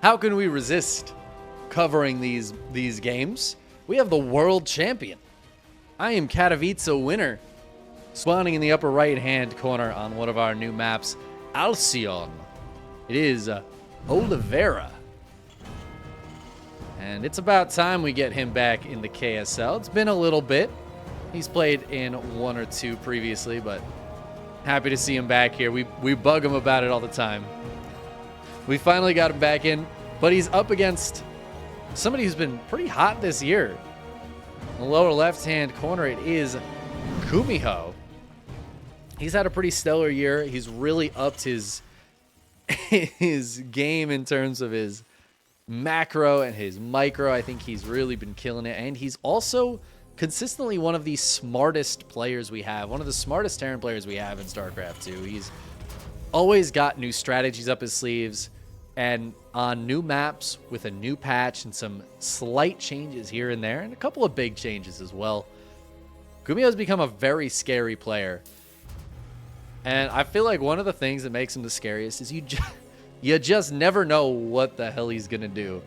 How can we resist covering these games? We have the world champion. I am Katowice winner, spawning in the upper right-hand corner on one of our new maps, Alcyon. It is Oliveira. And it's about time we get him back in the KSL. It's been a little bit. He's played in 1 or 2 previously, but happy to see him back here. We bug him about it all the time. We finally got him back in, but he's up against somebody who's been pretty hot this year. In the lower left-hand corner, it is Gumiho. He's had a pretty stellar year. He's really upped his game in terms of his macro and his micro. I think he's really been killing it, and he's also consistently one of the smartest players we have, one of the smartest Terran players we have in StarCraft 2. He's always got new strategies up his sleeves, and on new maps with a new patch and some slight changes here and there, and a couple of big changes as well, Gumiho has become a very scary player. And I feel like one of the things that makes him the scariest is you just never know what the hell he's going to do.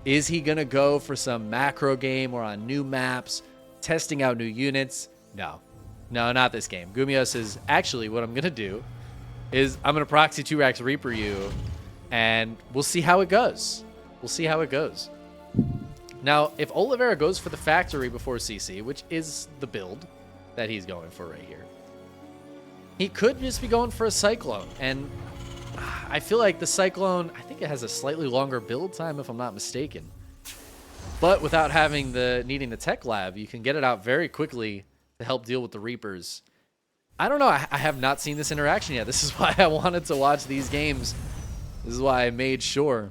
Is he going to go for some macro game or on new maps, testing out new units? No, not this game. Gumiho says, actually, what I'm going to do is I'm going to proxy 2-Rax Reaper you, and we'll see how it goes. Now, if Oliveira goes for the factory before CC, which is the build that he's going for right here, he could just be going for a Cyclone. And I feel like the Cyclone, I think it has a slightly longer build time if I'm not mistaken. But without needing the tech lab, you can get it out very quickly to help deal with the Reapers. I don't know. I have not seen this interaction yet. This is why I wanted to watch these games. This is why I made sure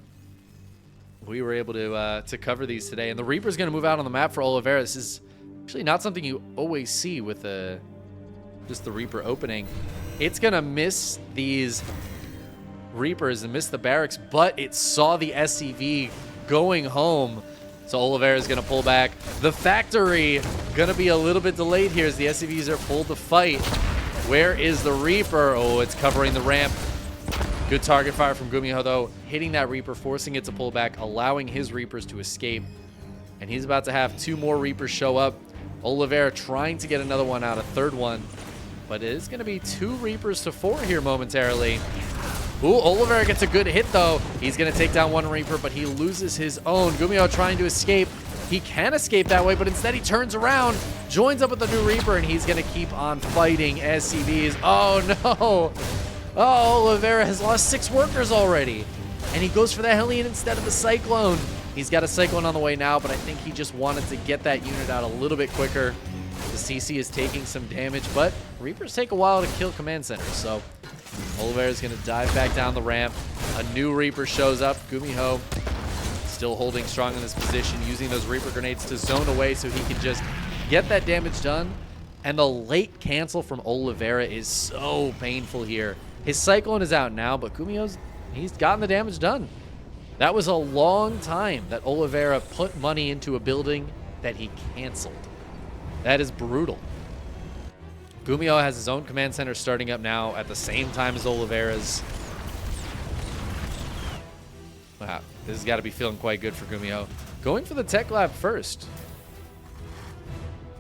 we were able to cover these today. And the Reaper's going to move out on the map for Oliveira. This is actually not something you always see with just the Reaper opening. It's going to miss these Reapers and miss the barracks, but it saw the SCV going home. So Oliveira is going to pull back. The factory going to be a little bit delayed here as the SCVs are pulled to fight. Where is the Reaper? Oh, it's covering the ramp. Good target fire from Gumiho, though, hitting that Reaper, forcing it to pull back, allowing his Reapers to escape. And he's about to have 2 more Reapers show up. Oliveira trying to get another one out, a third one. But it is going to be 2 Reapers to 4 here momentarily. Ooh, Oliveira gets a good hit, though. He's going to take down 1 Reaper, but he loses his own. Gumiho trying to escape. He can escape that way, but instead he turns around, joins up with the new Reaper, and he's going to keep on fighting SCVs. Oh, no. Oh, Oliveira has lost 6 workers already. And he goes for the Hellion instead of the Cyclone. He's got a Cyclone on the way now, but I think he just wanted to get that unit out a little bit quicker. The CC is taking some damage, but Reapers take a while to kill command centers, so Oliveira is going to dive back down the ramp. A new Reaper shows up. Gumiho still holding strong in this position, using those Reaper grenades to zone away so he can just get that damage done. And the late cancel from Oliveira is so painful here. His Cyclone is out now, but he's gotten the damage done. That was a long time that Oliveira put money into a building that he canceled. That is brutal. Gumiho has his own command center starting up now at the same time as Oliveira's. Wow, this has got to be feeling quite good for Gumiho. Going for the tech lab first.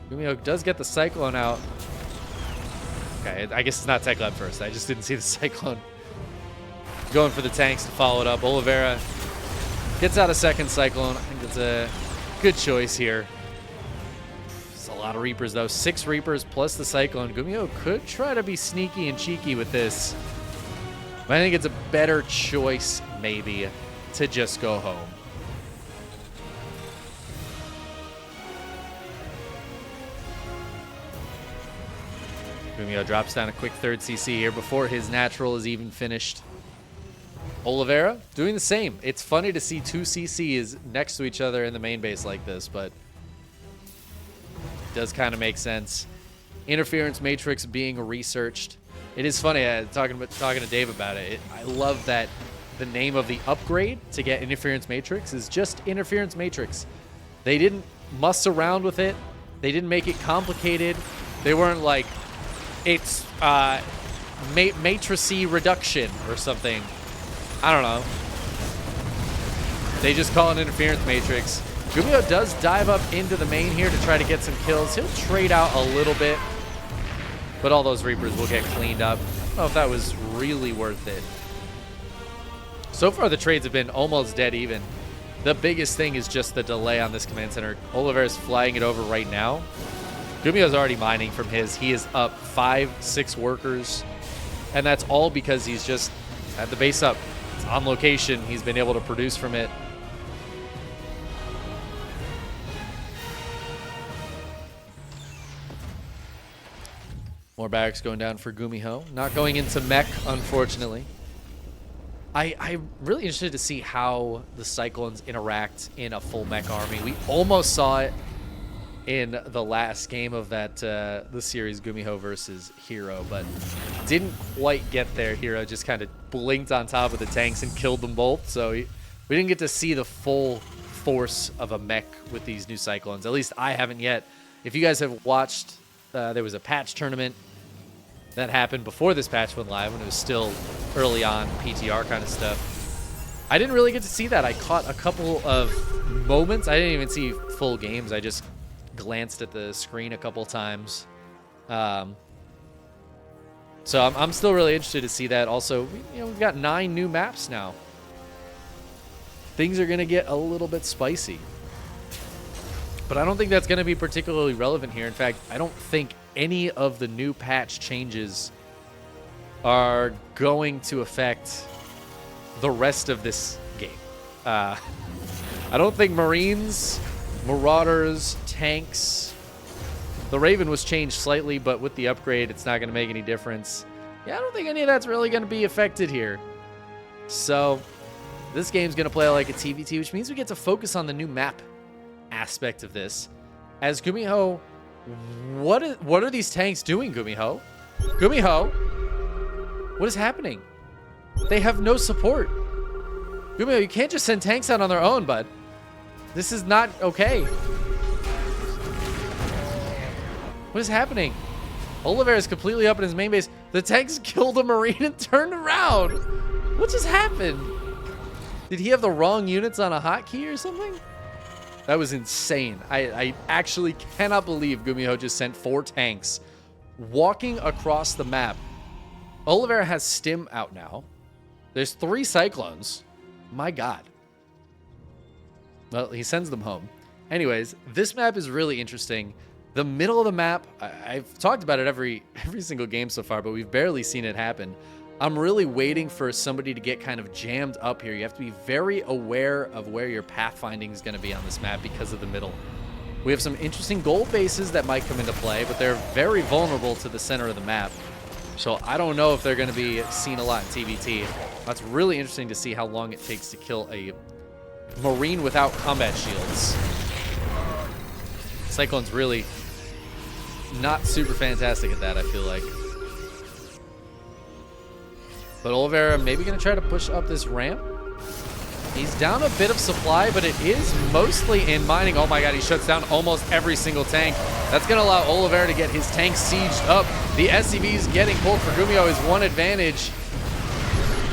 Gumiho does get the Cyclone out. Okay, I guess it's not tech lab first. I just didn't see the Cyclone. Going for the tanks to follow it up. Oliveira gets out a second Cyclone. I think that's a good choice here. It's a lot of Reapers, though. 6 Reapers plus the Cyclone. Gumiho could try to be sneaky and cheeky with this. But I think it's a better choice, maybe, to just go home. Gumiho drops down a quick 3rd CC here before his natural is even finished. Oliveira doing the same. It's funny to see 2 CCs next to each other in the main base like this, but it does kind of make sense. Interference matrix being researched. It is funny, talking to Dave about it. I love that the name of the upgrade to get interference matrix is just interference matrix. They didn't muss around with it. They didn't make it complicated. They weren't like, it's matricy reduction or something. I don't know. They just call an interference matrix. Gumiho does dive up into the main here to try to get some kills. He'll trade out a little bit, but all those Reapers will get cleaned up. I don't know if that was really worth it. So far, the trades have been almost dead even. The biggest thing is just the delay on this command center. Oliveira's flying it over right now. Gumiho's already mining from his. He is up 5-6 workers, and that's all because he's just had the base up. It's on location. He's been able to produce from it. More barracks going down for Gumiho. Not going into mech, unfortunately. I'm really interested to see how the Cyclones interact in a full mech army. We almost saw it in the last game of that the series, Gumiho versus Hero, but didn't quite get there. Hero just kind of blinked on top of the tanks and killed them both, so we didn't get to see the full force of a mech with these new Cyclones. At least I haven't yet. If you guys have watched, there was a patch tournament that happened before this patch went live when it was still early on PTR kind of stuff. I didn't really get to see that. I caught a couple of moments. I didn't even see full games. I just glanced at the screen a couple times. So I'm still really interested to see that. Also, we've got 9 new maps now. Things are going to get a little bit spicy. But I don't think that's going to be particularly relevant here. In fact, I don't think any of the new patch changes are going to affect the rest of this game. I don't think Marines, Marauders, tanks. The Raven was changed slightly, but with the upgrade, it's not going to make any difference. Yeah, I don't think any of that's really going to be affected here. So this game's going to play like a TVT, which means we get to focus on the new map aspect of this. As Gumiho, what are these tanks doing, Gumiho? Gumiho, what is happening? They have no support. Gumiho, you can't just send tanks out on their own, bud. This is not okay. What is happening? Oliveira is completely up in his main base. The tanks killed a Marine and turned around. What just happened? Did he have the wrong units on a hotkey or something? That was insane. I actually cannot believe Gumiho just sent 4 tanks walking across the map. Oliveira has Stim out now. There's 3 Cyclones. My God. Well, he sends them home. Anyways, this map is really interesting. The middle of the map, I've talked about it every single game so far, but we've barely seen it happen. I'm really waiting for somebody to get kind of jammed up here. You have to be very aware of where your pathfinding is going to be on this map because of the middle. We have some interesting gold bases that might come into play, but they're very vulnerable to the center of the map. So I don't know if they're going to be seen a lot in TVT. That's really interesting to see how long it takes to kill a Marine without combat shields. Cyclone's really not super fantastic at that, I feel like. But Oliveira maybe going to try to push up this ramp. He's down a bit of supply, but it is mostly in mining. Oh my God, he shuts down almost every single tank. That's going to allow Oliveira to get his tank sieged up. The SCVs getting pulled for Gumiho is one advantage.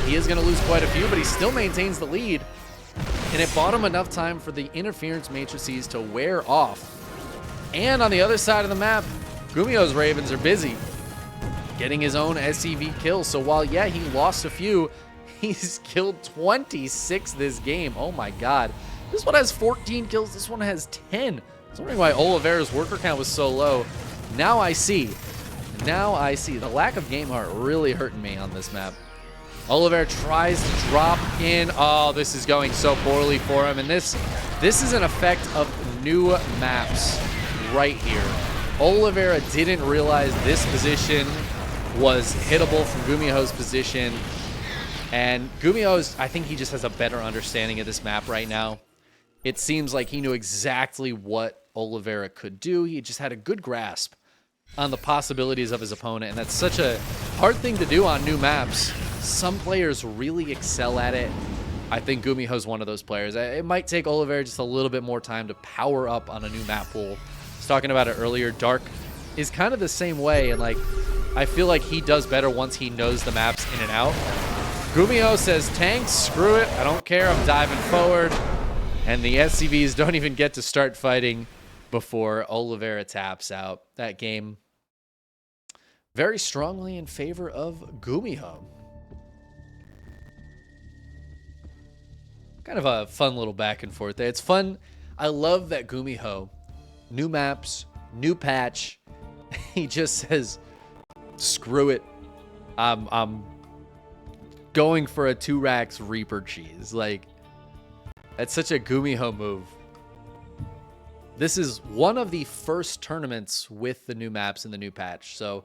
He is going to lose quite a few, but he still maintains the lead. And it bought him enough time for the interference matrices to wear off. And on the other side of the map, Gumiho's Ravens are busy getting his own SCV kills. So while, yeah, he lost a few, he's killed 26 this game. Oh my God. This one has 14 kills. This one has 10. I was wondering why Oliveira's worker count was so low. Now I see. Now I see. The lack of game heart really hurting me on this map. Oliveira tries to drop in. Oh, this is going so poorly for him. And this is an effect of new maps right here. Oliveira didn't realize this position was hittable from Gumiho's position. And Gumiho's, I think he just has a better understanding of this map right now. It seems like he knew exactly what Oliveira could do. He just had a good grasp on the possibilities of his opponent. And that's such a hard thing to do on new maps. Some players really excel at it. I think Gumiho's one of those players. It might take Oliveira just a little bit more time to power up on a new map pool. I was talking about it earlier. Dark is kind of the same way. And like, I feel like he does better once he knows the maps in and out. Gumiho says, tanks, screw it. I don't care. I'm diving forward. And the SCVs don't even get to start fighting before Oliveira taps out. That game very strongly in favor of Gumiho. Kind of a fun little back and forth there. It's fun. I love that Gumiho, new maps, new patch. He just says, screw it. I'm going for a 2 racks Reaper cheese. Like, that's such a Gumiho move. This is one of the first tournaments with the new maps and the new patch. So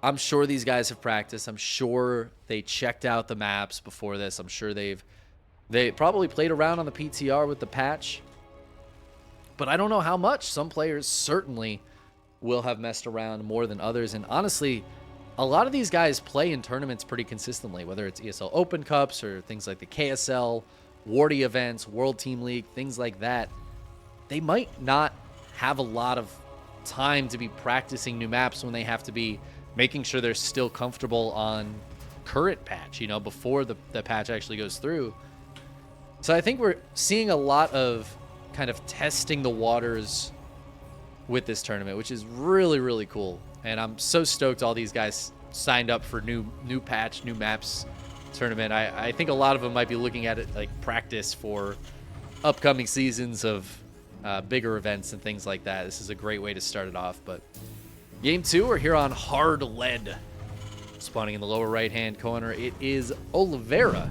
I'm sure these guys have practiced. I'm sure they checked out the maps before this. I'm sure they probably played around on the PTR with the patch. But I don't know how much. Some players certainly will have messed around more than others. And honestly, a lot of these guys play in tournaments pretty consistently, whether it's ESL Open Cups or things like the KSL, Wardy events, World Team League, things like that. They might not have a lot of time to be practicing new maps when they have to be making sure they're still comfortable on current patch, you know, before the patch actually goes through. So I think we're seeing a lot of kind of testing the waters with this tournament, which is really, really cool. And I'm so stoked all these guys signed up for new patch, new maps tournament. I think a lot of them might be looking at it like practice for upcoming seasons of bigger events and things like that. This is a great way to start it off. But game 2, we're here on hard lead. Spawning in the lower right-hand corner, it is Oliveira.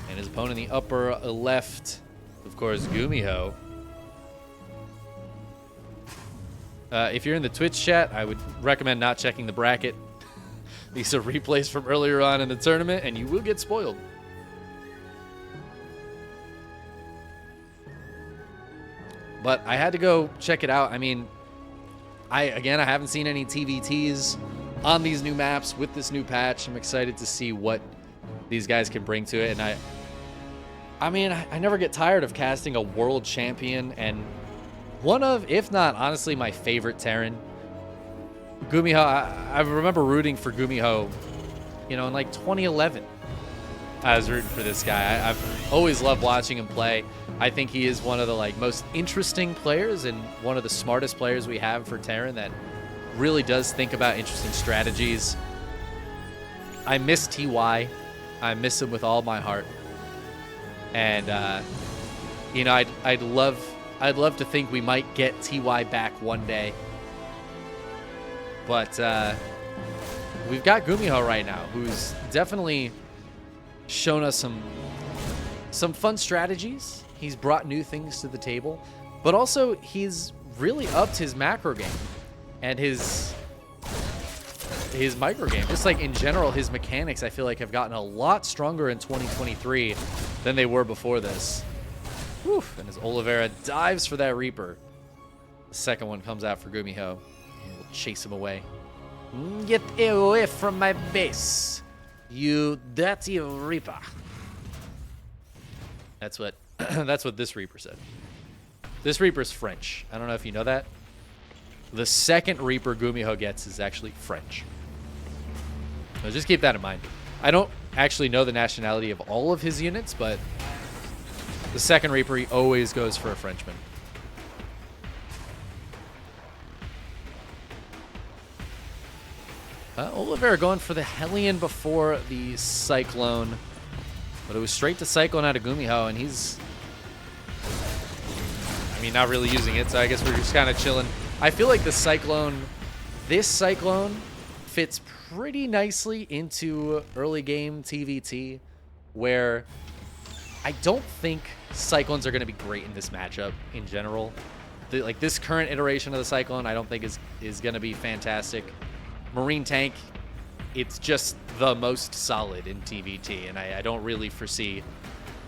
And his opponent in the upper left, of course, Gumiho. If you're in the Twitch chat, I would recommend not checking the bracket. These are replays from earlier on in the tournament, and you will get spoiled. But I had to go check it out. I mean, I haven't seen any TVTs on these new maps with this new patch. I'm excited to see what these guys can bring to it. And I mean, I never get tired of casting a world champion and one of, if not, honestly, my favorite Terran. Gumiho, I remember rooting for Gumiho, you know, in like 2011. I was rooting for this guy. I've always loved watching him play. I think he is one of the like most interesting players and one of the smartest players we have for Terran that really does think about interesting strategies. I miss TY. I miss him with all my heart. And you know, I'd love to think we might get TY back one day. But we've got Gumiho right now, who's definitely shown us some fun strategies. He's brought new things to the table, but also he's really upped his macro game and his micro game. Just like in general, his mechanics I feel like have gotten a lot stronger in 2023 than they were before this. Whew. And as Oliveira dives for that Reaper, the second one comes out for Gumiho. And we'll chase him away. Get away from my base, you dirty Reaper. That's what this Reaper said. This Reaper's French. I don't know if you know that. The second Reaper Gumiho gets is actually French. So just keep that in mind. I don't actually know the nationality of all of his units, but the second Reaper, he always goes for a Frenchman. Oliveira going for the Hellion before the Cyclone. But it was straight to Cyclone out of Gumiho, and he's, I mean, not really using it, so I guess we're just kind of chilling. I feel like this Cyclone fits pretty nicely into early game TVT, where I don't think Cyclones are going to be great in this matchup in general. Like this current iteration of the Cyclone, I don't think is going to be fantastic. Marine Tank, it's just the most solid in TVT, and I don't really foresee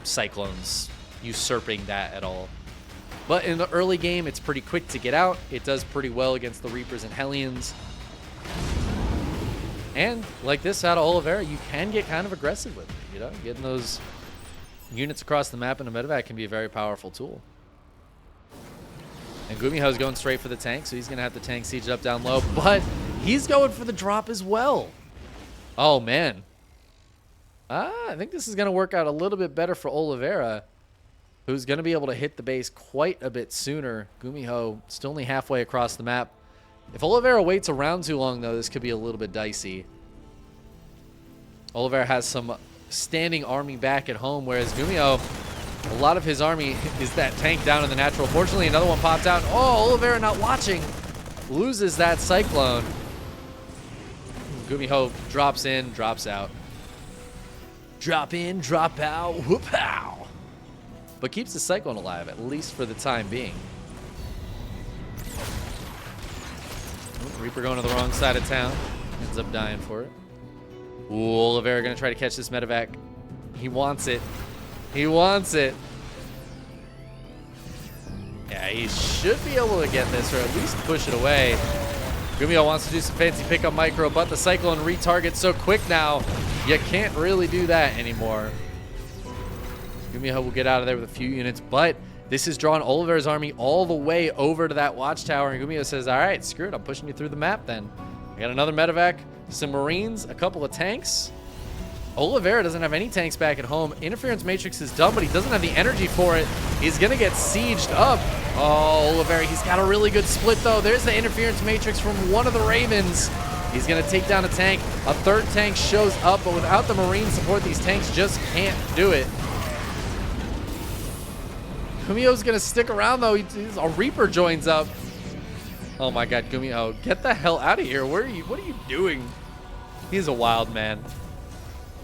Cyclones usurping that at all. But in the early game, it's pretty quick to get out. It does pretty well against the Reapers and Hellions. And like this out of Oliveira, you can get kind of aggressive with it, you know? Getting those units across the map in a medevac can be a very powerful tool. And Gumiho's going straight for the tank, so he's going to have the tank siege up down low, but he's going for the drop as well. Oh, man. I think this is going to work out a little bit better for Oliveira, who's going to be able to hit the base quite a bit sooner. Gumiho still only halfway across the map. If Oliveira waits around too long, though, this could be a little bit dicey. Oliveira has some standing army back at home, whereas Gumiho, a lot of his army is that tank down in the natural. Fortunately, another one popped out. Oh, Oliveira not watching. Loses that Cyclone. Gumiho drops in, drops out. Drop in, drop out, whoop-pow. But keeps the Cyclone alive, at least for the time being. Reaper going to the wrong side of town. Ends up dying for it. Ooh, Oliveira going to try to catch this medevac. He wants it. He wants it. Yeah, he should be able to get this, or at least push it away. Gumiho wants to do some fancy pickup micro, but the Cyclone retargets so quick now, you can't really do that anymore. Gumiho will get out of there with a few units, but this has drawn Oliveira's army all the way over to that watchtower, and Gumiho says, all right, screw it, I'm pushing you through the map then. I got another medevac, some Marines, a couple of tanks. Oliveira doesn't have any tanks back at home. Interference Matrix is done, but he doesn't have the energy for it. He's going to get sieged up. Oh, Oliveira, he's got a really good split, though. There's the Interference Matrix from one of the Ravens. He's going to take down a tank. A third tank shows up, but without the Marine support, these tanks just can't do it. Gumiho's going to stick around, though. A Reaper joins up. Oh, my God, Gumiho, get the hell out of here. Where are you? What are you doing? He's a wild man.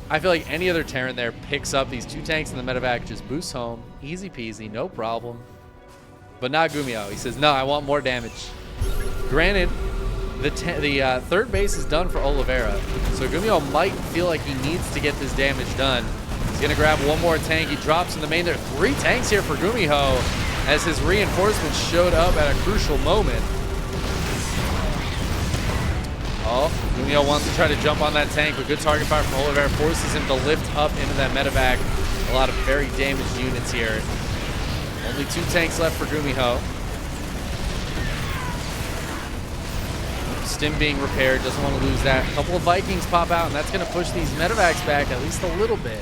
I feel like any other Terran there picks up these two tanks in the medevac, just boosts home. Easy peasy, no problem. But not Gumiho. He says, no, I want more damage. Granted, the third base is done for Oliveira, so Gumiho might feel like he needs to get this damage done. He's going to grab one more tank. He drops in the main. There are 3 tanks here for Gumiho as his reinforcements showed up at a crucial moment. Oh, Gumiho wants to try to jump on that tank, but good target fire from Oliveira forces him to lift up into that medevac. A lot of very damaged units here. Only 2 tanks left for Gumiho. Stim being repaired, doesn't want to lose that. A couple of Vikings pop out, and that's going to push these medevacs back at least a little bit.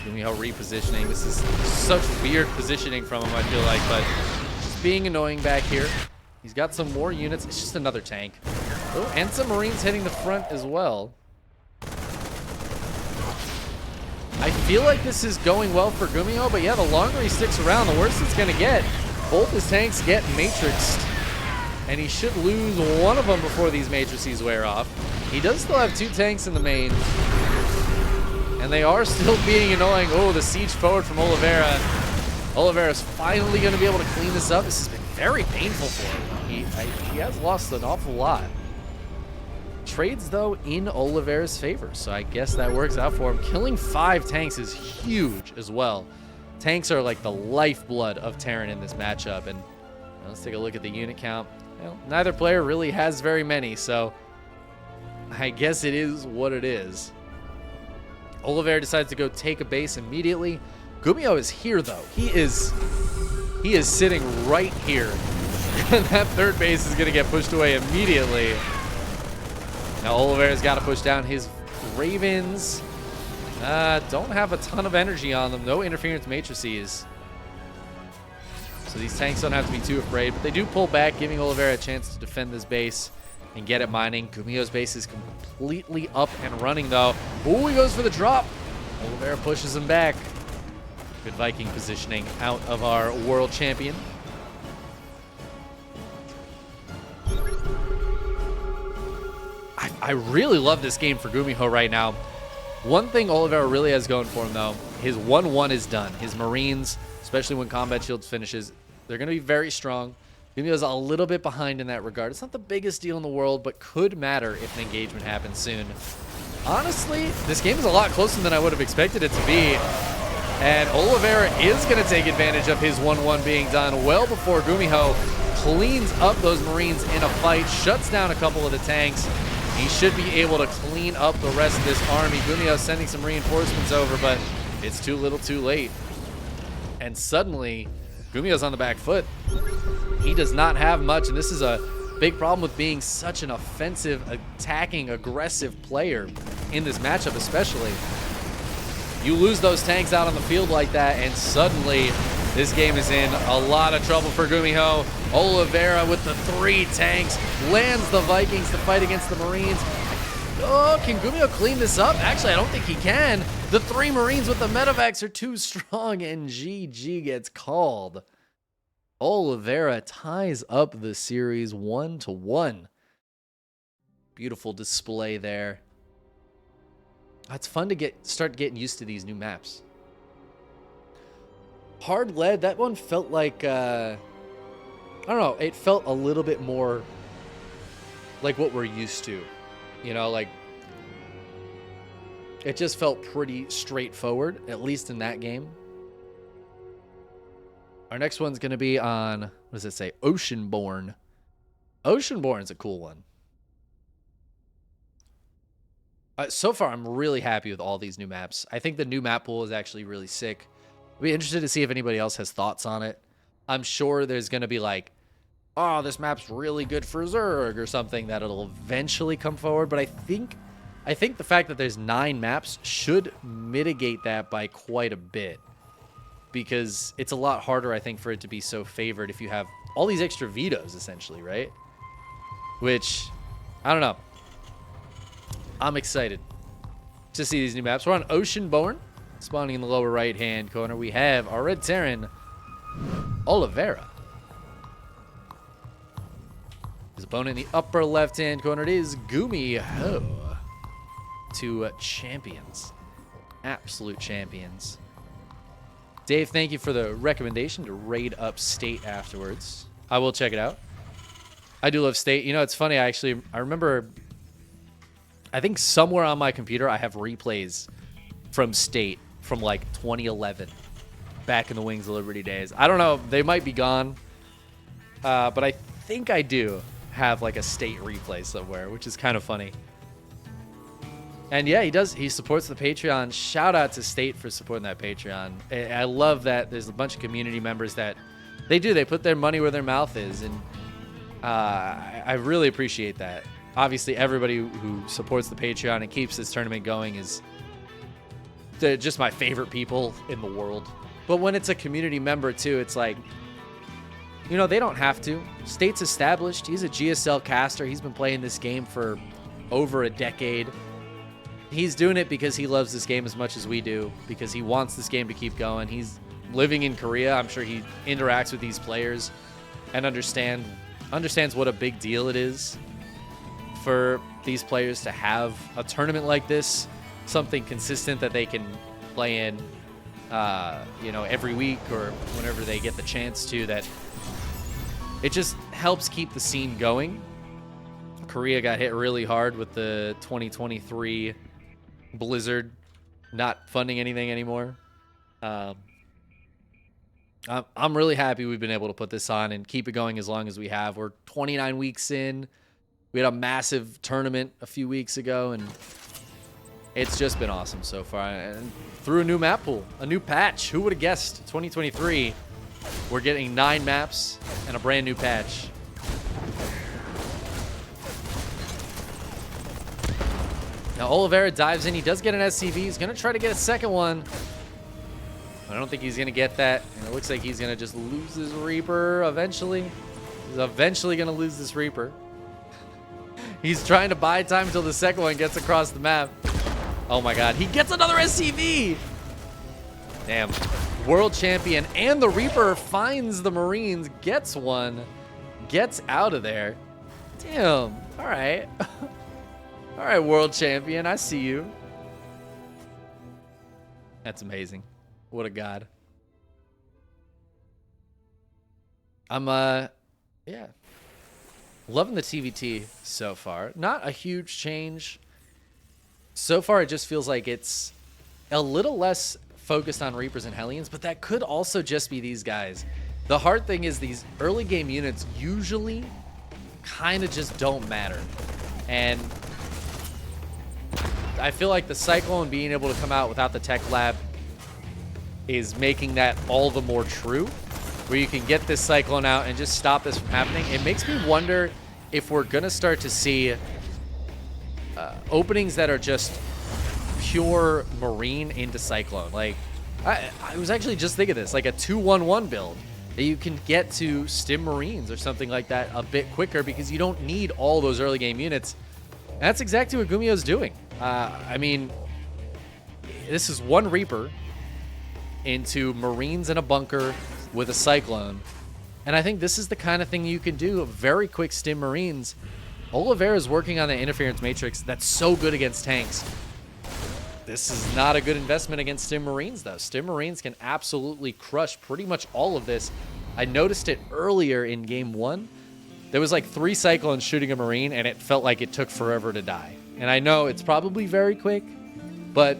Gumiho repositioning. This is such weird positioning from him, I feel like, but just being annoying back here. He's got some more units. It's just another tank. Oh, and some Marines hitting the front as well. I feel like this is going well for Gumiho, but yeah, the longer he sticks around, the worse it's going to get. Both his tanks get matrixed, and he should lose one of them before these matrices wear off. He does still have 2 tanks in the main, and they are still being annoying. Oh, the siege forward from Oliveira. Oliveira's finally going to be able to clean this up. This has been very painful for him. He has lost an awful lot. Trades, though, in Oliveira's favor, so I guess that works out for him. Killing 5 tanks is huge as well. Tanks are like the lifeblood of Terran in this matchup, and let's take a look at the unit count. Well, neither player really has very many, so I guess it is what it is. Oliveira decides to go take a base immediately. Gumiho is here, though. He is sitting right here. And that third base is going to get pushed away immediately. Now Oliveira's got to push down his Ravens. Don't have a ton of energy on them. No interference matrices. So these tanks don't have to be too afraid. But they do pull back, giving Oliveira a chance to defend this base and get it mining. Gumiho's base is completely up and running, though. Ooh, he goes for the drop. Oliveira pushes him back. Good Viking positioning out of our world champion. I really love this game for Gumiho right now. One thing Oliveira really has going for him, though, his 1-1 is done. His Marines, especially when Combat Shields finishes, they're going to be very strong. Gumiho's a little bit behind in that regard. It's not the biggest deal in the world, but could matter if an engagement happens soon. Honestly, this game is a lot closer than I would have expected it to be. And Oliveira is going to take advantage of his 1-1 being done well before Gumiho cleans up those Marines in a fight, shuts down a couple of the tanks. He should be able to clean up the rest of this army. Gumiho sending some reinforcements over, but it's too little too late. And suddenly, Gumiho's on the back foot. He does not have much, and this is a Big problem with being such an offensive, attacking, aggressive player in this matchup especially. You lose those tanks out on the field like that, and suddenly this game is in a lot of trouble for Gumiho. Oliveira with the 3 tanks lands the Vikings to fight against the Marines. Oh, can Gumiho clean this up? Actually, I don't think he can. The 3 Marines with the medevacs are too strong, and GG gets called. Oliveira ties up the series 1-1. Beautiful display there. It's fun to start getting used to these new maps. Hard lead, that one felt like, I don't know, it felt a little bit more like what we're used to. You know, like, it just felt pretty straightforward, at least in that game. Our next one's going to be on, what does it say? Oceanborn. Oceanborn's a cool one. So far, I'm really happy with all these new maps. I think the new map pool is actually really sick. I'll be interested to see if anybody else has thoughts on it. I'm sure there's going to be like, oh, this map's really good for Zerg or something that'll eventually come forward. But I think the fact that there's 9 maps should mitigate that by quite a bit. Because it's a lot harder, I think, for it to be so favored if you have all these extra vetoes, essentially, right? Which, I don't know. I'm excited to see these new maps. We're on Oceanborn. Spawning in the lower right-hand corner, we have our red Terran, Oliveira. His opponent in the upper left-hand corner, it is Gumiho. 2 champions. Absolute champions. Dave, thank you for the recommendation to raid up State afterwards. I will check it out. I do love State. You know, it's funny, I remember, I think somewhere on my computer I have replays from State from like 2011, back in the Wings of Liberty days. I don't know, they might be gone, but I think I do have like a State replay somewhere, which is kind of funny. And yeah, he supports the Patreon. Shout out to State for supporting that Patreon. I love that there's a bunch of community members that they put their money where their mouth is, and I really appreciate that. Obviously, everybody who supports the Patreon and keeps this tournament going is just my favorite people in the world. But when it's a community member too, it's like, you know, they don't have to. State's established. He's a GSL caster. He's been playing this game for over a decade. He's doing it because he loves this game as much as we do, because he wants this game to keep going. He's living in Korea. I'm sure he interacts with these players and understands what a big deal it is for these players to have a tournament like this, something consistent that they can play in, you know, every week or whenever they get the chance to. That it just helps keep the scene going. Korea got hit really hard with the 2023 Blizzard not funding anything anymore. I'm really happy we've been able to put this on and keep it going as long as we have. We're 29 weeks in. We had a massive tournament a few weeks ago, and it's just been awesome so far. And through a new map pool, a new patch. Who would have guessed 2023, we're getting 9 maps and a brand new patch. Now Oliveira dives in. He does get an SCV. He's going to try to get a second one. I don't think he's going to get that. And it looks like he's going to just lose his Reaper eventually. He's eventually going to lose this Reaper. He's trying to buy time until the second one gets across the map. Oh my god. He gets another SCV. Damn. World champion and the Reaper finds the Marines. Gets one. Gets out of there. Damn. All right. All right, world champion. I see you. That's amazing. What a god. Yeah. Loving the TVT so far. Not a huge change. So far, it just feels like it's a little less focused on Reapers and Hellions, but that could also just be these guys. The hard thing is these early game units usually kind of just don't matter. And I feel like the Cyclone being able to come out without the Tech Lab is making that all the more true, where you can get this Cyclone out and just stop this from happening. It makes me wonder if we're going to start to see openings that are just pure Marine into Cyclone. Like, I was actually just thinking this, like a 2-1-1 build that you can get to Stim Marines or something like that a bit quicker because you don't need all those early game units. And that's exactly what Gumiho's doing. I mean, this is one Reaper into Marines in a bunker with a Cyclone. And I think this is the kind of thing you can do. Very quick Stim Marines. Oliveira is working on the interference matrix that's so good against tanks. This is not a good investment against Stim Marines, though. Stim Marines can absolutely crush pretty much all of this. I noticed it earlier in game 1. There was like 3 Cyclones shooting a Marine, and it felt like it took forever to die. And I know it's probably very quick, but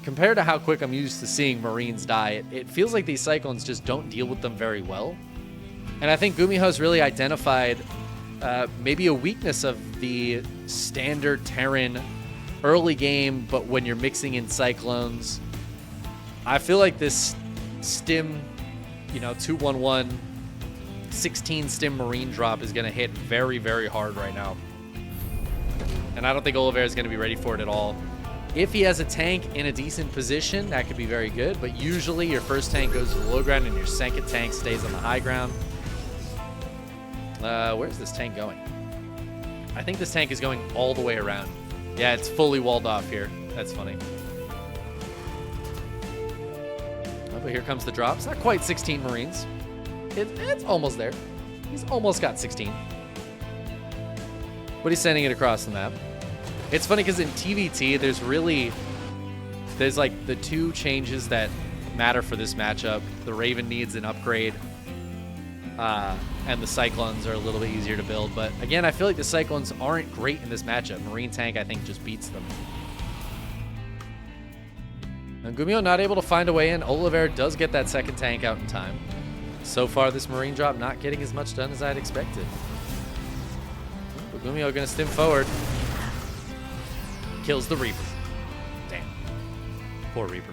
compared to how quick I'm used to seeing Marines die, it feels like these Cyclones just don't deal with them very well. And I think Gumiho's really identified maybe a weakness of the standard Terran early game, but when you're mixing in Cyclones, I feel like this Stim, 2-1-1, 16 Stim Marine drop is going to hit very, very hard right now. And I don't think Oliveira is going to be ready for it at all. If he has a tank in a decent position, that could be very good, but usually your first tank goes to the low ground and your second tank stays on the high ground. Where's this tank going? I think this tank is going all the way around. Yeah, it's fully walled off here. That's funny. Oh, but here comes the drop. It's not quite 16 Marines. It's almost there. He's almost got 16. But he's sending it across the map. It's funny because in TVT, there's like the 2 changes that matter for this matchup. The Raven needs an upgrade. And the Cyclones are a little bit easier to build. But again, I feel like the Cyclones aren't great in this matchup. Marine tank, I think, just beats them. And Gumiho not able to find a way in. Oliveira does get that second tank out in time. So far, this Marine drop not getting as much done as I'd expected. But Gumiho going to stim forward. Kills the Reaper. Damn. Poor Reaper.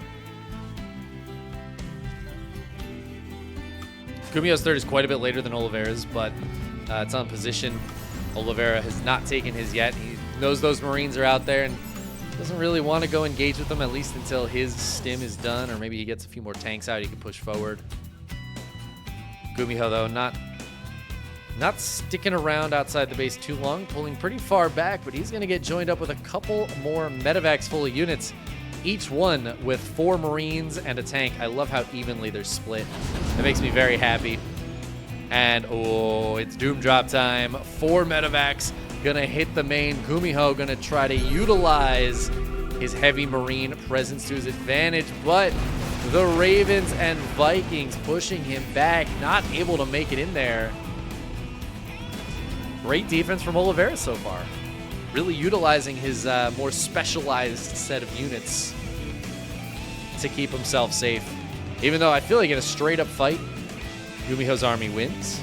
Gumiho's third is quite a bit later than Oliveira's, but it's on position. Oliveira has not taken his yet. He knows those Marines are out there and doesn't really want to go engage with them, at least until his stim is done, or maybe he gets a few more tanks out he can push forward. Gumiho, though, not sticking around outside the base too long, pulling pretty far back, but he's going to get joined up with a couple more medevacs full of units, each one with 4 Marines and a tank. I love how evenly they're split. That makes me very happy. And, oh, it's Doom drop time. 4 medevacs going to hit the main. Gumiho going to try to utilize his heavy Marine presence to his advantage, but the Ravens and Vikings pushing him back, not able to make it in there. Great defense from Oliveira so far. Really utilizing his more specialized set of units to keep himself safe. Even though I feel like in a straight-up fight, Gumiho's army wins.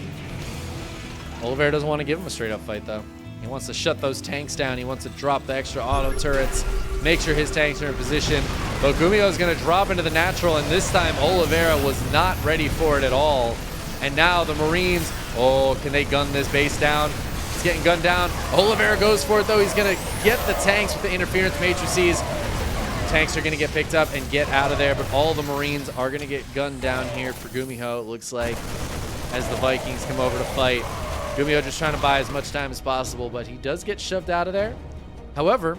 Oliveira doesn't want to give him a straight-up fight, though. He wants to shut those tanks down. He wants to drop the extra auto turrets, make sure his tanks are in position. But Gumiho's going to drop into the natural, and this time Oliveira was not ready for it at all. And now the Marines, oh, can they gun this base down? It's getting gunned down. Oliveira goes for it, though. He's going to get the tanks with the interference matrices. Tanks are going to get picked up and get out of there, but all the Marines are going to get gunned down here for Gumiho, it looks like, as the Vikings come over to fight. Gumiho just trying to buy as much time as possible, but he does get shoved out of there. However,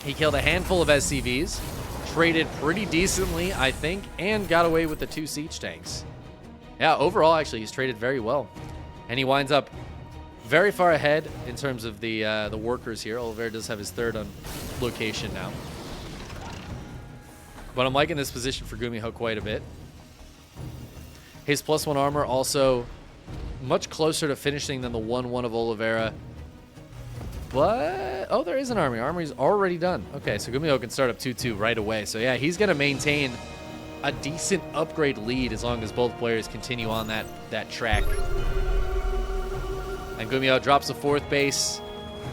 he killed a handful of SCVs, traded pretty decently, I think, and got away with the 2 siege tanks. Yeah, overall, actually, he's traded very well. And he winds up very far ahead in terms of the workers here. Oliveira does have his 3rd on location now. But I'm liking this position for Gumiho quite a bit. His +1 armor also much closer to finishing than the 1-1 of Oliveira. But, oh, there is an army. Armory's already done. Okay, so Gumiho can start up 2-2 right away. So, yeah, he's going to maintain a decent upgrade lead as long as both players continue on that track. And Gumiho drops the 4th base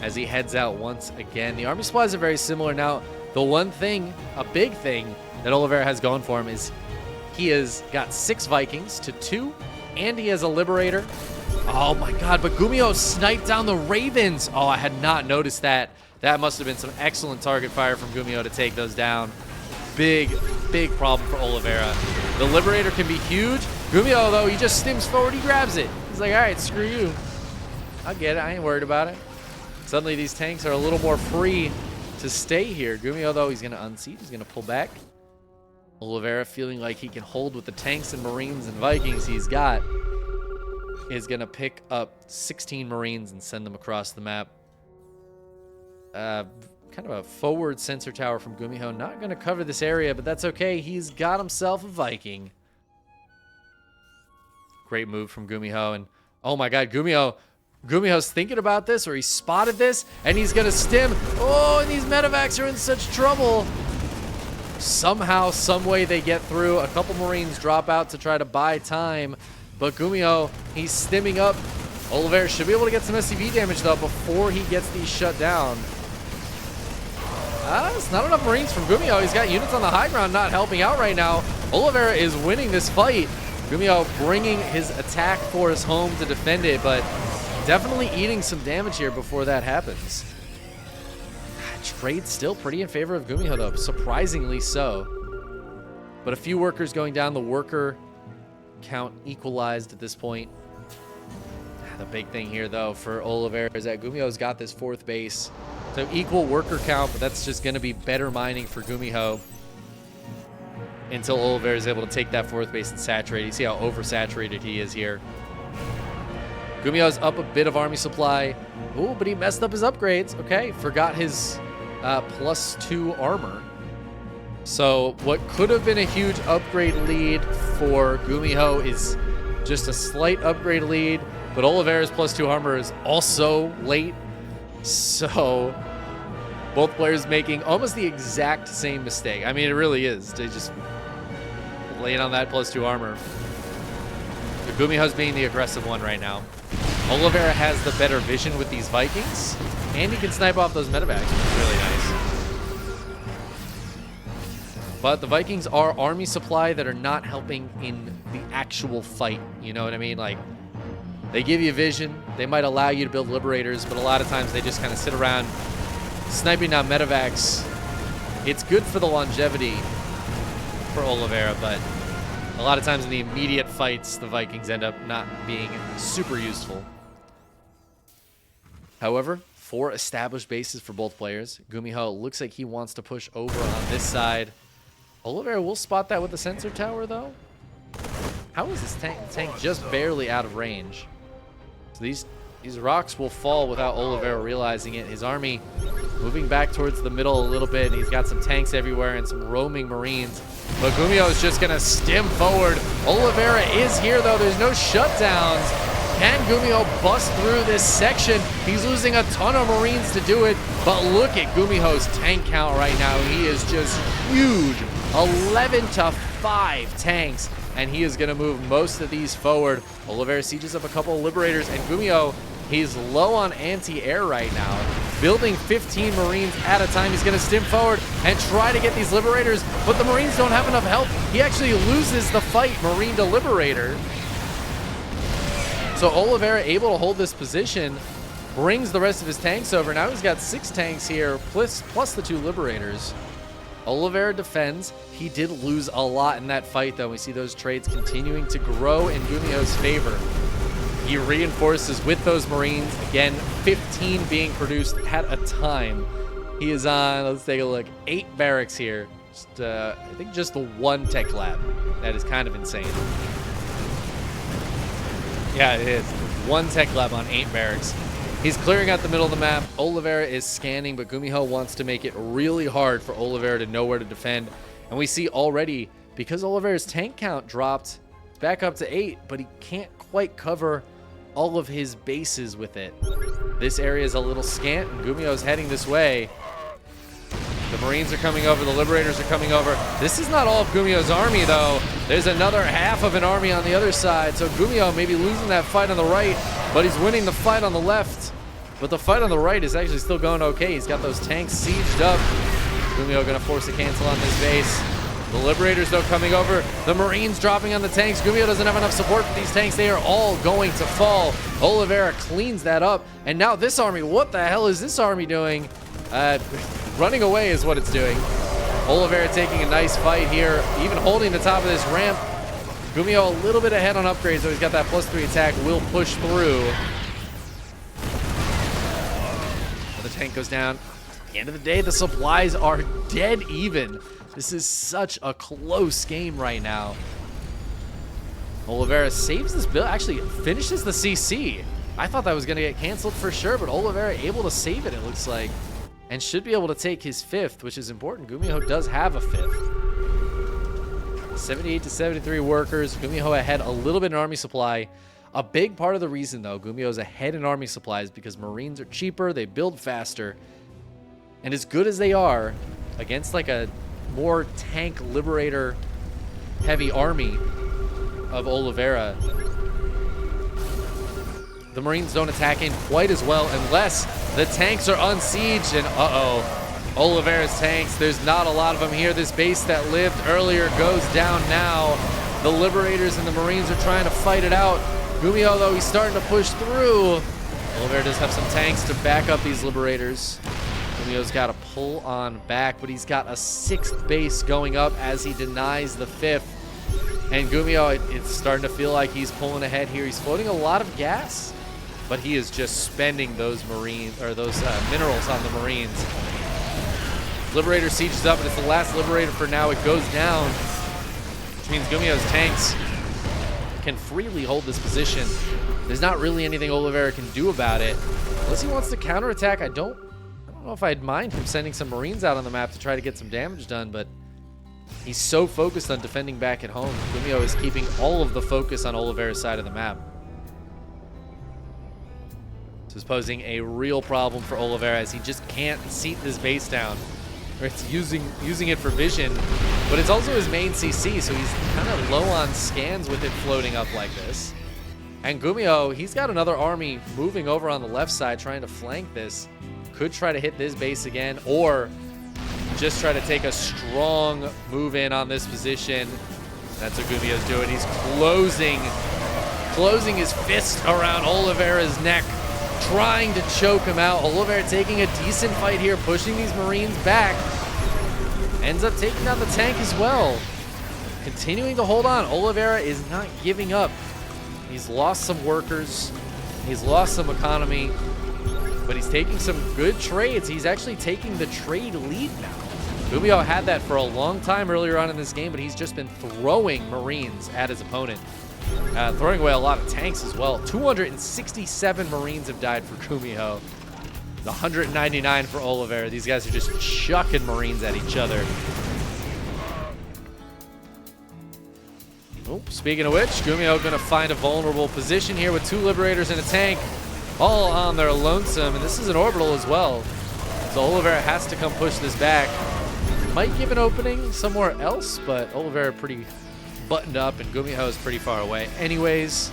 as he heads out once again. The army supplies are very similar. Now, the one thing, a big thing, that Oliveira has going for him is he has got 6 Vikings to 2, and he has a Liberator. Oh my god, but Gumiho sniped down the Ravens. Oh, I had not noticed that. That must have been some excellent target fire from Gumiho to take those down. Big problem for Oliveira. The Liberator can be huge. Gumiho, though, he just stims forward, he grabs it. He's like, all right, screw you. I'll get it, I ain't worried about it. Suddenly, these tanks are a little more free to stay here. Gumiho, though, he's going to unseat. He's going to pull back. Oliveira, feeling like he can hold with the tanks and Marines and Vikings he's got, is going to pick up 16 Marines and send them across the map. Kind of a forward sensor tower from Gumiho. Not going to cover this area, but that's okay. He's got himself a Viking. Great move from Gumiho. And oh my god, Gumiho's thinking about this, or he spotted this, and he's going to stim. Oh, and these medevacs are in such trouble. Somehow, some way they get through. A couple Marines drop out to try to buy time. But Gumiho, he's stimming up. Oliveira should be able to get some SCV damage, though, before he gets these shut down. It's not enough Marines from Gumiho. He's got units on the high ground not helping out right now. Oliveira is winning this fight. Gumiho bringing his attack force home to defend it, but definitely eating some damage here before that happens. Trade still pretty in favor of Gumiho, though. Surprisingly so. But a few workers going down. The worker count equalized at this point. The big thing here, though, for Oliveira is that Gumiho's got this 4th base. So equal worker count, but that's just going to be better mining for Gumiho until Oliveira is able to take that 4th base and saturate. You see how oversaturated he is here. Gumiho's up a bit of army supply. Ooh, but he messed up his upgrades. Okay, forgot his +2 armor. So what could have been a huge upgrade lead for Gumiho is just a slight upgrade lead, but Oliveira's +2 armor is also late. So both players making almost the exact same mistake. I mean, it really is. They just laying on that +2 armor. But Gumiho's being the aggressive one right now. Oliveira has the better vision with these Vikings, and he can snipe off those medevacs, which is really nice. But the Vikings are army supply that are not helping in the actual fight. You know what I mean? Like, they give you vision. They might allow you to build Liberators, but a lot of times they just kind of sit around sniping down medevacs. It's good for the longevity for Oliveira, but a lot of times in the immediate fights, the Vikings end up not being super useful. However, 4 established bases for both players. Gumiho looks like he wants to push over on this side. Oliveira will spot that with the sensor tower, though. How is this tank just barely out of range? So these rocks will fall without Oliveira realizing it. His army moving back towards the middle a little bit, and he's got some tanks everywhere and some roaming Marines. But Gumiho is just going to stim forward. Oliveira is here, though. There's no shutdowns. Can Gumiho bust through this section? He's losing a ton of Marines to do it, but look at Gumiho's tank count right now. He is just huge. 11 to 5 tanks, and he is going to move most of these forward. Oliveira sieges up a couple of Liberators, and Gumiho, he's low on anti-air right now. Building 15 Marines at a time. He's going to stim forward and try to get these Liberators, but the Marines don't have enough help. He actually loses the fight, Marine to Liberator. So Oliveira able to hold this position, brings the rest of his tanks over. Now he's got 6 tanks here, plus the 2 Liberators. Oliveira defends. He did lose a lot in that fight, though. We see those trades continuing to grow in Gumiho's favor. He reinforces with those Marines. Again, 15 being produced at a time. He is on, let's take a look, 8 barracks here. Just, I think just the 1 tech lab. That is kind of insane. Yeah, it is. 1 tech lab on 8 barracks. He's clearing out the middle of the map. Oliveira is scanning, but Gumiho wants to make it really hard for Oliveira to know where to defend. And we see already, because Oliveira's tank count dropped back up to 8, but he can't quite cover all of his bases with it. This area is a little scant, and Gumiho's heading this way. The Marines are coming over, the Liberators are coming over. This is not all of Gumiho's army, though. There's another half of an army on the other side, so Gumiho may be losing that fight on the right, but he's winning the fight on the left. But the fight on the right is actually still going okay. He's got those tanks sieged up. Gumiho gonna force a cancel on this base. The Liberators, though, coming over. The Marines dropping on the tanks. Gumiho doesn't have enough support for these tanks. They are all going to fall. Oliveira cleans that up. And now this army, what the hell is this army doing? Running away is what it's doing. Oliveira taking a nice fight here, even holding the top of this ramp. Gumiho a little bit ahead on upgrades, so he's got that +3 attack, will push through. The tank goes down. At the end of the day, the supplies are dead even. This is such a close game right now. Oliveira saves this build, actually finishes the CC. I thought that was going to get canceled for sure, but Oliveira able to save it, it looks like. And should be able to take his 5th, which is important. Gumiho does have a 5th. 78 to 73 workers. Gumiho ahead a little bit in army supply. A big part of the reason, though, Gumiho's ahead in army supplies because Marines are cheaper, they build faster. And as good as they are, against like a more tank liberator heavy army of Oliveira, the Marines don't attack in quite as well unless the tanks are unsieged. And Oliveira's tanks, there's not a lot of them here. This base that lived earlier goes down now. The Liberators and the Marines are trying to fight it out. Gumiho, though, he's starting to push through. Oliveira does have some tanks to back up these Liberators. Gumiho's got to pull on back, but he's got a 6th base going up as he denies the 5th. And Gumiho, it's starting to feel like he's pulling ahead here. He's floating a lot of gas, but he is just spending those minerals on the Marines. Liberator sieges up, and it's the last Liberator for now. It goes down, which means Gumiho's tanks can freely hold this position. There's not really anything Oliveira can do about it. Unless he wants to counterattack, I don't know if I'd mind him sending some Marines out on the map to try to get some damage done, but he's so focused on defending back at home. Gumiho is keeping all of the focus on Oliveira's side of the map. This is posing a real problem for Oliveira as he just can't seat this base down. Or it's using it for vision, but it's also his main CC, so he's kind of low on scans with it floating up like this. And Gumiho, he's got another army moving over on the left side trying to flank this. Could try to hit this base again, or just try to take a strong move in on this position. That's what Gumiho's doing. He's closing his fist around Oliveira's neck, trying to choke him out. Oliveira taking a decent fight here, pushing these Marines back. Ends up taking down the tank as well. Continuing to hold on. Oliveira is not giving up. He's lost some workers. He's lost some economy. But he's taking some good trades. He's actually taking the trade lead now. Gumiho had that for a long time earlier on in this game, but he's just been throwing Marines at his opponent. Throwing away a lot of tanks as well. 267 Marines have died for Gumiho. 199 for Oliveira. These guys are just chucking Marines at each other. Oh, speaking of which, Gumiho going to find a vulnerable position here with 2 Liberators and a tank, all on their lonesome. And this is an orbital as well. So Oliveira has to come push this back. Might give an opening somewhere else, but Oliveira pretty buttoned up, and Gumiho is pretty far away. Anyways,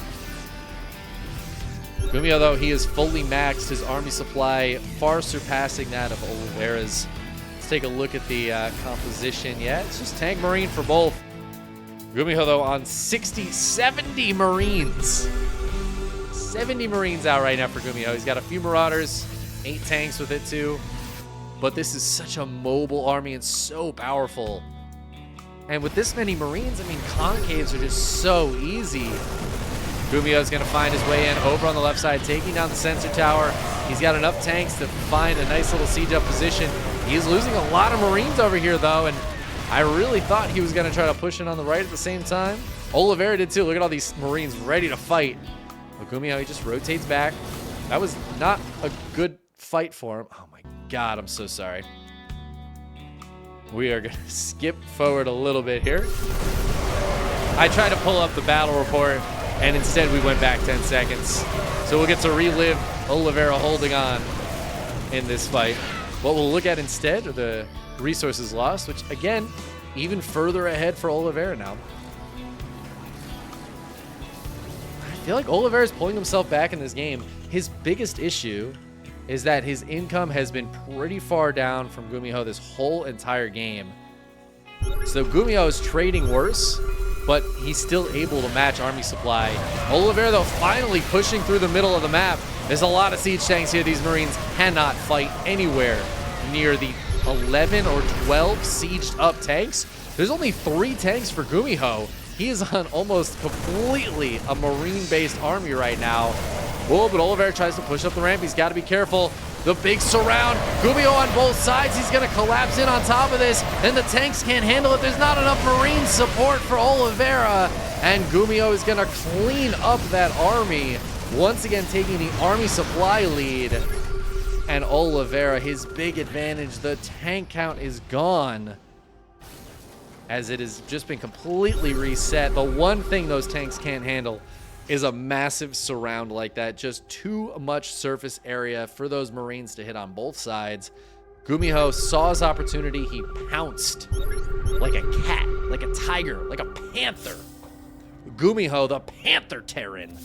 Gumiho, though, he is fully maxed. His army supply far surpassing that of Oliveira's. Let's take a look at the composition. Yeah, it's just tank Marine for both. Gumiho, though, on 70 Marines. 70 Marines out right now for Gumiho. He's got a few Marauders, 8 tanks with it too. But this is such a mobile army and so powerful. And with this many Marines, I mean, concaves are just so easy. Gumiho's going to find his way in over on the left side, taking down the sensor tower. He's got enough tanks to find a nice little siege up position. He's losing a lot of Marines over here, though, and I really thought he was going to try to push in on the right at the same time. Oliveira did too. Look at all these Marines ready to fight. But Gumiho, he just rotates back. That was not a good fight for him. Oh my God, I'm so sorry. We are going to skip forward a little bit here. I tried to pull up the battle report, and instead we went back 10 seconds. So we'll get to relive Oliveira holding on in this fight. What we'll look at instead are the resources lost, which, again, even further ahead for Oliveira now. I feel like Oliveira's pulling himself back in this game. His biggest issue is that his income has been pretty far down from Gumiho this whole entire game. So Gumiho is trading worse, but he's still able to match army supply. Oliveira, though, finally pushing through the middle of the map. There's a lot of siege tanks here. These Marines cannot fight anywhere near the 11 or 12 sieged up tanks. There's only 3 tanks for Gumiho. He is on almost completely a Marine-based army right now. Oh, but Oliveira tries to push up the ramp. He's got to be careful. The big surround. Gumiho on both sides. He's going to collapse in on top of this, and the tanks can't handle it. There's not enough Marine support for Oliveira, and Gumiho is going to clean up that army, once again taking the army supply lead. And Oliveira, his big advantage, the tank count is gone, as it has just been completely reset. The one thing those tanks can't handle is a massive surround like that. Just too much surface area for those Marines to hit on both sides. Gumiho saw his opportunity. He pounced like a cat, like a tiger, like a panther. Gumiho, the Panther Terran,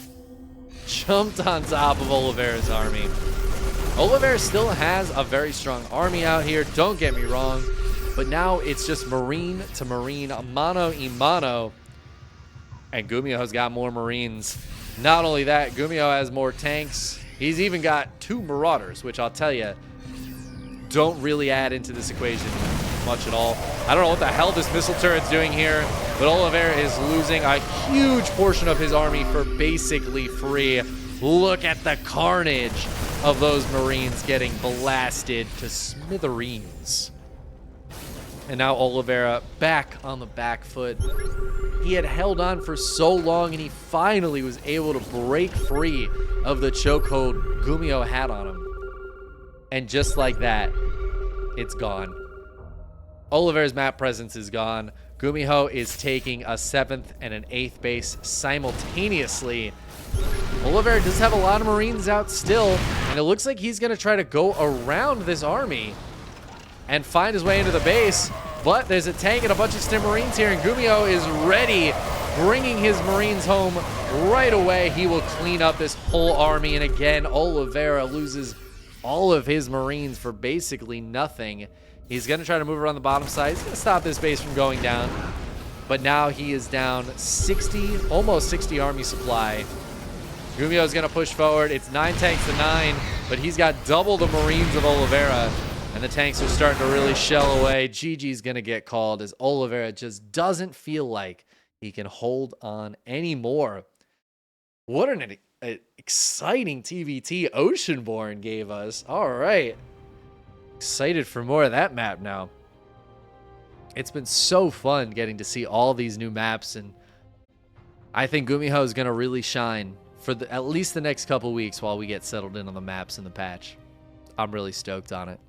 jumped on top of Oliveira's army. Oliveira still has a very strong army out here, don't get me wrong, but now it's just Marine to Marine, mano a mano. And Gumiho's got more Marines. Not only that, Gumiho has more tanks. He's even got 2 Marauders, which I'll tell you, don't really add into this equation much at all. I don't know what the hell this missile turret's doing here, but Oliveira is losing a huge portion of his army for basically free. Look at the carnage of those Marines getting blasted to smithereens. And now Oliveira back on the back foot. He had held on for so long, and he finally was able to break free of the chokehold Gumiho had on him. And just like that, it's gone. Oliveira's map presence is gone. Gumiho is taking a 7th and an 8th base simultaneously. Oliveira does have a lot of Marines out still, and it looks like he's going to try to go around this army and find his way into the base. But there's a tank and a bunch of Stim Marines here, and Gumiho is ready, bringing his Marines home right away. He will clean up this whole army, and again, Oliveira loses all of his Marines for basically nothing. He's going to try to move around the bottom side. He's going to stop this base from going down. But now he is down 60, almost 60 army supply. Gumiho is going to push forward. It's 9 tanks to 9, but he's got double the Marines of Oliveira. And the tanks are starting to really shell away. GG's going to get called as Oliveira just doesn't feel like he can hold on anymore. What an exciting TVT Oceanborn gave us. All right. Excited for more of that map now. It's been so fun getting to see all these new maps, and I think Gumiho is going to really shine for at least the next couple weeks while we get settled in on the maps in the patch. I'm really stoked on it.